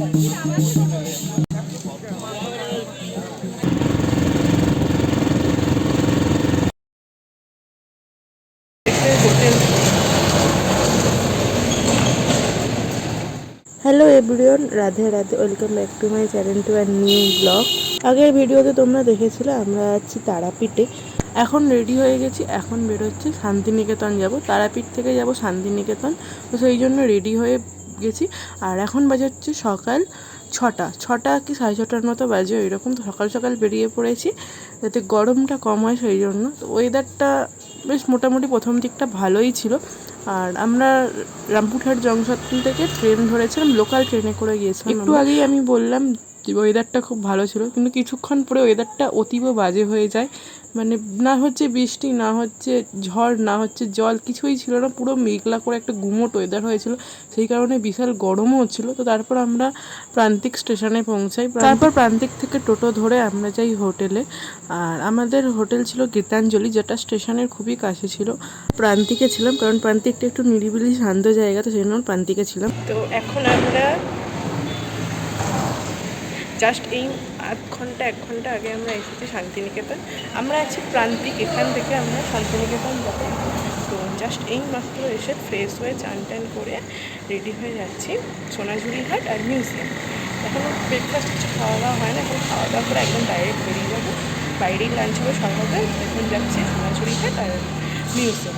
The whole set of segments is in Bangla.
Hello everyone, Radhe Radhe, welcome back to my channel to an new blog. আগের ভিডিওতে তোমরা দেখেছিলে আমরা যাচ্ছি তারাপীঠে। এখন রেডি হয়ে গেছি, এখন বেরোচ্ছি শান্তিনিকেতন যাব। তারাপীঠ থেকে যাব শান্তিনিকেতন, তো সেই জন্য রেডি হয়ে গেছি। আর এখন বাজে হচ্ছে সকাল 6টা কি 6:30 মতো বাজে, ওইরকম। তো সকাল সকাল বেরিয়ে পড়েছি যাতে গরমটা কম হয়, সেই জন্য। তো ওয়েদারটা বেশ মোটামুটি প্রথম দিকটা ভালোই ছিল। আর আমরা রামপুরহাট জংশন থেকে ট্রেন ধরেছিলাম, লোকাল ট্রেনে করে গিয়েছিলাম। একটু আগেই আমি বললাম ওয়েদারটা খুব ভালো ছিল, কিন্তু কিছুক্ষণ পরে ওয়েদারটা অতীব বাজে হয়ে যায়। মানে না হচ্ছে বৃষ্টি, না হচ্ছে ঝড়, না হচ্ছে জল, কিছুই ছিল না। পুরো মেঘলা করে একটা গুমোট ওয়েদার হয়েছিল, সেই কারণে বিশাল গরমও হচ্ছিলো। তো তারপর আমরা প্রান্তিক স্টেশনে পৌঁছাই। তারপর প্রান্তিক থেকে টোটো ধরে আমরা যাই হোটেলে। আর আমাদের হোটেল ছিল গীতাঞ্জলি, যেটা স্টেশনের খুবই কাছে ছিল। প্রান্তিকে ছিলাম কারণ প্রান্তিকটা একটু নিরিবিলি শান্ত জায়গা, তো সেই জন্য প্রান্তিকে ছিলাম। তো এখন আমরা জাস্ট এই এক ঘন্টা আগে আমরা এসেছি শান্তিনিকেতন। আমরা আছি প্রান্তিক, এখান থেকে আমরা শান্তিনিকেতন যাব। তো জাস্ট এই মাত্র এসে ফ্রেশ হয়ে চান টান করে রেডি হয়ে যাচ্ছি সোনাঝুরি হাট আর মিউজিয়াম। এখন ব্রেকফাস্ট কিছু খাওয়া দাওয়া হয় না, এখন খাওয়া দাওয়া করে একদম ডাইরেক্ট বেরিয়ে যাবো। বাইরেই লাঞ্চ হবে সকালে। এখন যাচ্ছি সোনাঝুরি হাট আর মিউজিয়াম।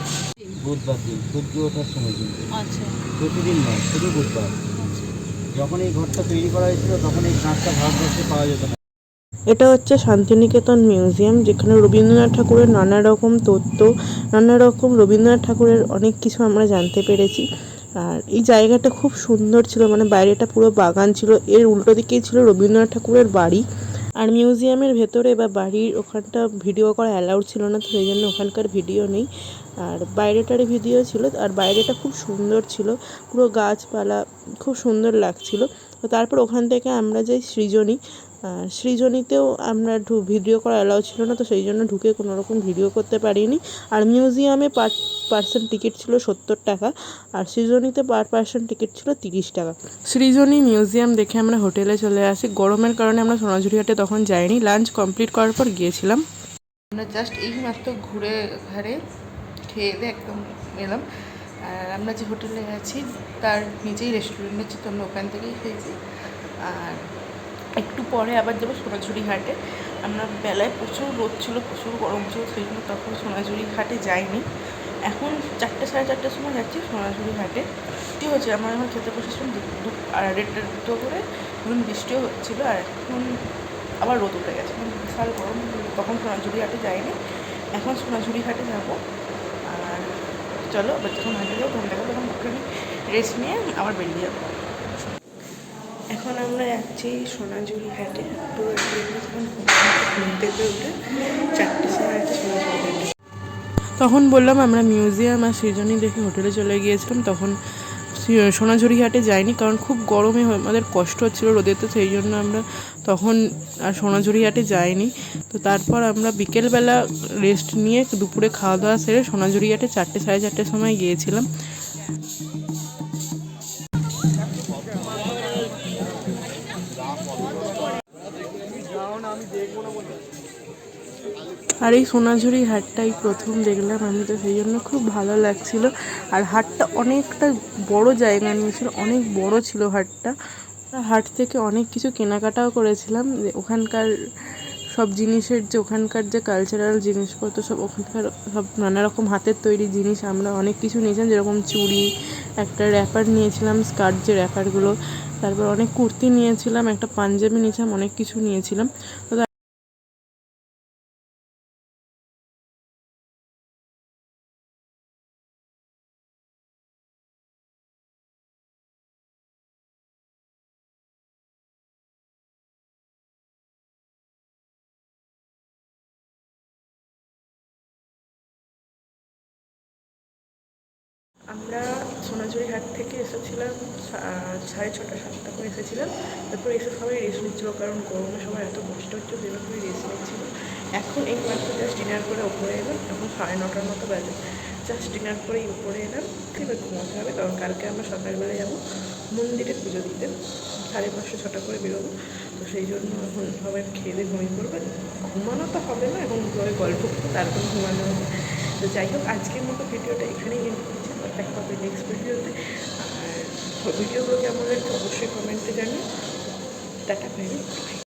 বুধবার দিন সূর্য ওঠার সময় কিন্তু প্রতিদিন নয়, শুধু বুধবার। যখন এই ঘরটা তৈরি করা হয়েছিল তখন এই কাঁচটা ভারতবর্ষে পাওয়া যেত না। এটা হচ্ছে শান্তিনিকেতন মিউজিয়াম, যেখানে রবীন্দ্রনাথ ঠাকুরের নানা রকম তথ্য, নানা রকম রবীন্দ্রনাথ ঠাকুরের অনেক কিছু আমরা জানতে পেরেছি। আর এই জায়গাটা খুব সুন্দর ছিল, মানে বাইরেটা পুরো বাগান ছিল, এর উল্টো দিকেই ছিল রবীন্দ্রনাথ ঠাকুরের বাড়ি। আর মিউজিয়ামের ভেতরে বা বাড়ির ওখানটা ভিডিও করা অ্যালাউড ছিল না, তো সেই জন্য ওখানকার ভিডিও নেই। আর বাইরেটার ভিডিও ছিল। আর বাইরেটা খুব সুন্দর ছিল, পুরো গাছপালা, খুব সুন্দর লাগছিল। তো তারপর ওখান থেকে আমরা যাই সৃজনী। আর সৃজনীতেও আমরা ভিডিও করা অ্যালাউ ছিল না, তো সেই জন্য ঢুকে কোনো রকম ভিডিও করতে পারিনি। আর মিউজিয়ামে পার পার্সন টিকিট ছিল 70 টাকা, আর সৃজনীতে পার পার্সন টিকিট ছিল 30 টাকা। সৃজনী মিউজিয়াম দেখে আমরা হোটেলে চলে আসি। গরমের কারণে আমরা সোনাঝুরি হাটে তখন যাইনি, লাঞ্চ কমপ্লিট করার পর গিয়েছিলাম। আমরা জাস্ট এই মাত্র ঘুরে ঘাড়ে খেয়ে দিয়ে একদম এলাম। আর আমরা যে হোটেলে আছি তার নিচেই রেস্টুরেন্ট আছে, তো আমরা ওখান থেকেই খেয়েছি। আর একটু পরে আবার যাবো সোনাঝুরি হাটে। আমরা বেলায় প্রচুর রোদ ছিল, প্রচুর গরম ছিল, সেই জন্য তখন সোনাঝুরি হাটে যাইনি। এখন 4টে সাড়ে 4টের সময় যাচ্ছি সোনাঝুরি হাটে। কী হচ্ছে, আমরা এখন খেতে বসেছিলাম 2:30 করে, এখন বৃষ্টিও হচ্ছিলো। আর এখন আবার রোদ উঠে গেছে, এখন বিশাল গরম। তখন সোনাঝুরি হাটে যাইনি, এখন সোনাঝুরি হাটে যাবো। আর চলো আবার যখন হাটে যাবো তখন দেখাবো, তখন একটুখানি রেস্ট নিয়ে আবার বেরিয়ে যাবো। এখন আমরা যাচ্ছি সোনাঝুরি হাটে। পুরো ঘুম থেকে উঠে 4টের সময় যাচ্ছি সোনাঝুরি হাটে। তখন বললাম আমরা মিউজিয়াম আর সৃজনী দেখে হোটেলে চলে গিয়েছিলাম। তখন সোনাঝুরি হাটে যাইনি, কারণ খুব গরমে আমাদের কষ্ট হচ্ছিলো রোদেতে, সেই জন্য আমরা তখন আর সোনাঝুরি হাটে যাইনি। তো তারপর আমরা বিকেলবেলা রেস্ট নিয়ে দুপুরে খাওয়া দাওয়া সেরে সোনাঝুরি হাটে 4টে সাড়ে 4টের সময় গিয়েছিলাম। আর এই সোনাঝুরি হাটটাই প্রথম দেখলাম আমি, তো সেই জন্য খুব ভালো লাগছিল। আর হাটটা অনেকটা বড় জায়গা নিয়েছিল, অনেক বড় ছিল হাটটা। হাট থেকে অনেক কিছু কেনাকাটাও করেছিলাম, যে ওখানকার সব জিনিসের, যে ওখানকার যে কালচারাল জিনিসপত্র, সব ওখানকার সব নানা রকম হাতের তৈরি জিনিস আমরা অনেক কিছু নিয়েছিলাম। যেরকম চুড়ি, একটা র্যাপার নিয়েছিলাম, স্কার্ট যে র্যাপারগুলো, তারপর অনেক কুর্তি নিয়েছিলাম, একটা পাঞ্জাবি নিয়েছিলাম, অনেক কিছু নিয়েছিলাম। তো আমরা সোনাঝুরি হাট থেকে এসেছিলাম 6:30 7টা করে এসেছিলাম। তারপর এসে সবাই রেস্ট নিচ্ছিলো, কারণ গরমে সবাই এত কষ্ট হচ্ছে, সেরকমই রেস্ট নিচ্ছিল। এখন এই মাত্র জাস্ট ডিনার করে ওপরে এলাম, এখন 9:30 মতো বাজে। জাস্ট ডিনার করেই উপরে এলাম, এবার ঘুমাতে হবে, কারণ কালকে আমরা সকালবেলা যাবো মন্দিরে পুজো দিতে। 5:30 6টা করে বেরোবো। তো সেই জন্য এখন সবাই খেয়ে দিয়ে ঘুমিয়ে পড়বে। ঘুমানো তো হবে না, এখন ঘরে গল্প করবো, তারপর ঘুমানো হবে। তো যাই হোক, আজকের মতো ভিডিওটা এখানেই এন্ড করছি। দেখা হবে নেক্সট ভিডিওতে। আর ভিডিওগুলো কেমন লাগছে অবশ্যই কমেন্টে জানিও। Tata, bye bye.